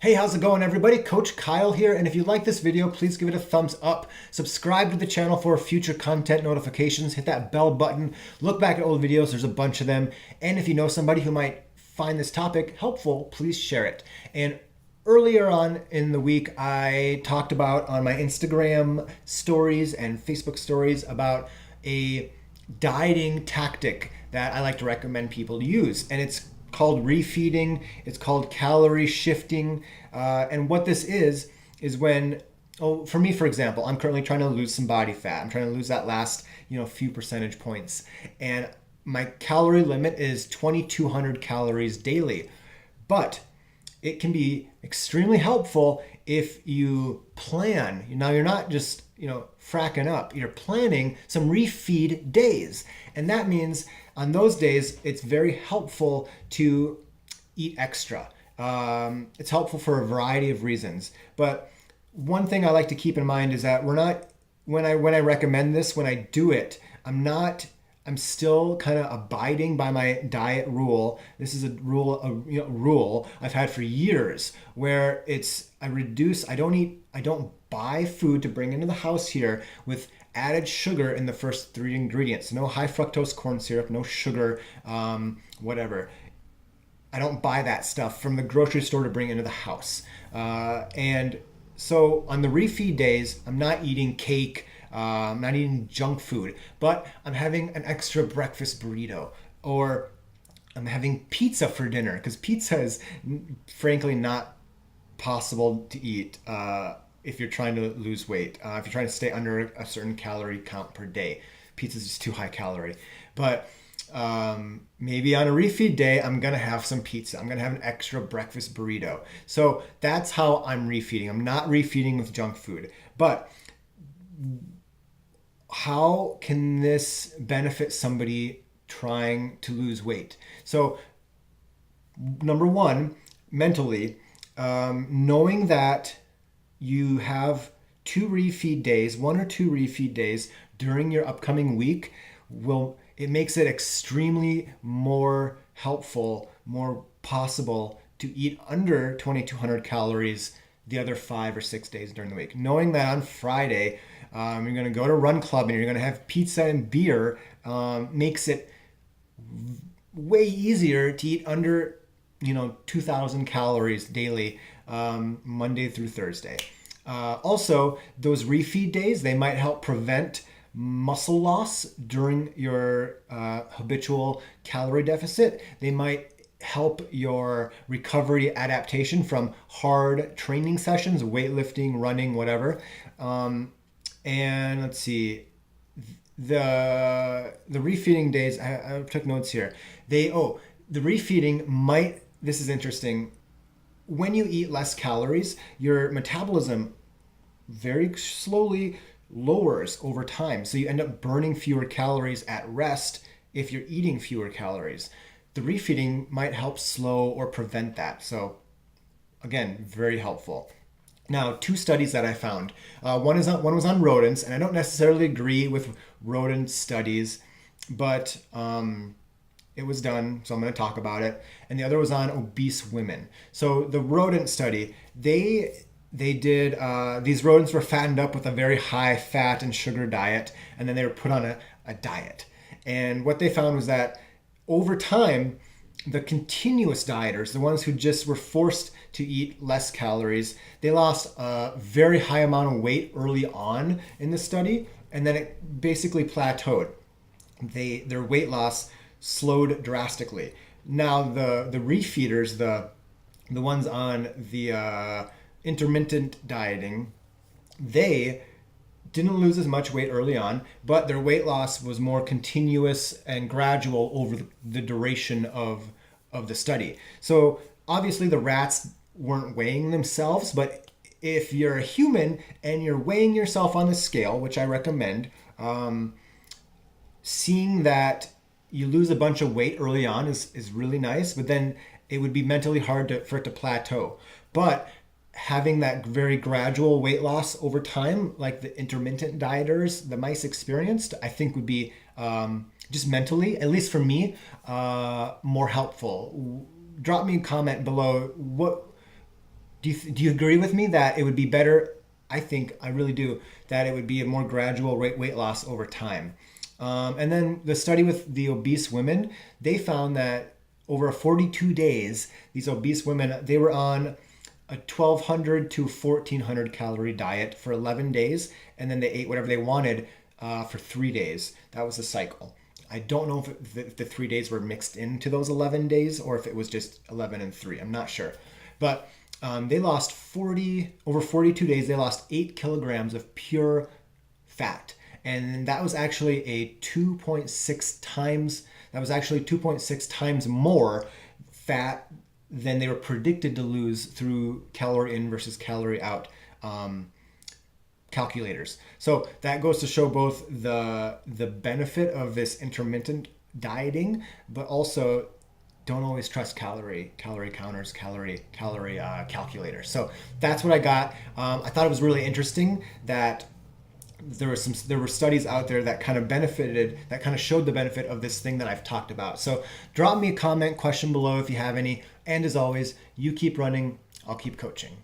Hey, how's it going, everybody? Coach Kyle here, and if you like this video, please give it a thumbs up. Subscribe to the channel for future content notifications. Hit that bell button. Look back at old videos. There's a bunch of them. And if you know somebody who might find this topic helpful, please share it. And earlier on in the week, I talked about on my Instagram stories and Facebook stories about a dieting tactic that I like to recommend people to use. And it's called refeeding. It's called calorie shifting. And what this is when, for me, for example, I'm currently trying to lose some body fat. I'm trying to lose that last, few percentage points. And my calorie limit is 2,200 calories daily. But it can be extremely helpful if you plan. Now, you're not just, fracking up. You're planning some refeed days. And that means on those days, it's very helpful to eat extra. It's helpful for a variety of reasons. But one thing I like to keep in mind is that we're not, when I recommend this, when I do it, I'm still kind of abiding by my diet rule. This is a rule I've had for years where I don't buy food to bring into the house here with added sugar in the first three ingredients. No high fructose corn syrup, no sugar, whatever. I don't buy that stuff from the grocery store to bring into the house. And so on the refeed days, I'm not eating cake, I'm not eating junk food, but I'm having an extra breakfast burrito, or I'm having pizza for dinner, because pizza is frankly not possible to eat if you're trying to lose weight. If you're trying to stay under a certain calorie count per day, pizza is just too high calorie. But maybe on a refeed day, I'm gonna have some pizza. I'm gonna have an extra breakfast burrito. So that's how I'm refeeding. I'm not refeeding with junk food. But how can this benefit somebody trying to lose weight? So number one, mentally, knowing that you have one or two refeed days during your upcoming week it makes it extremely more helpful, more possible to eat under 2,200 calories the other 5 or 6 days during the week. Knowing that on Friday, you're going to go to run club and you're going to have pizza and beer makes it way easier to eat under 2,000 calories daily, Monday through Thursday. Also, those refeed days, they might help prevent muscle loss during your habitual calorie deficit. They might help your recovery adaptation from hard training sessions, weightlifting, running, whatever. And let's see, the refeeding days, I took notes here. The refeeding might, this is interesting. When you eat less calories, your metabolism very slowly lowers over time. So you end up burning fewer calories at rest if you're eating fewer calories. The refeeding might help slow or prevent that. So again, very helpful. Now, two studies that I found. One was on rodents, and I don't necessarily agree with rodent studies, but it was done, so I'm going to talk about it. And the other was on obese women. So the rodent study, they did, these rodents were fattened up with a very high fat and sugar diet, and then they were put on a diet. And what they found was that over time, the continuous dieters, the ones who just were forced to eat less calories, they lost a very high amount of weight early on in the study, and then it basically plateaued. Their weight loss slowed drastically. Now the refeeders, the ones on the intermittent dieting, they didn't lose as much weight early on, but their weight loss was more continuous and gradual over the duration of the study. So obviously the rats weren't weighing themselves, but if you're a human and you're weighing yourself on the scale, which I recommend, seeing that you lose a bunch of weight early on is really nice, but then it would be mentally hard for it to plateau. But having that very gradual weight loss over time, like the intermittent dieters, the mice experienced, I think would be just mentally, at least for me, more helpful. Drop me a comment below. What do you agree with me that it would be better? I think I really do, that it would be a more gradual weight loss over time. And then the study with the obese women, they found that over 42 days, these obese women, they were on a 1,200 to 1,400 calorie diet for 11 days, and then they ate whatever they wanted for 3 days. That was the cycle. I don't know if the 3 days were mixed into those 11 days or if it was just 11 and 3. I'm not sure. But they lost over 42 days, they lost 8 kilograms of pure fat. And that was actually a 2.6 times more fat than they were predicted to lose through calorie in versus calorie out calculators. So that goes to show both the benefit of this intermittent dieting, but also don't always trust calorie counters, calorie calculators. So that's what I got. I thought it was really interesting that there were studies out there that kind of showed the benefit of this thing that I've talked about. So drop me a comment, question below if you have any. And as always, you keep running, I'll keep coaching.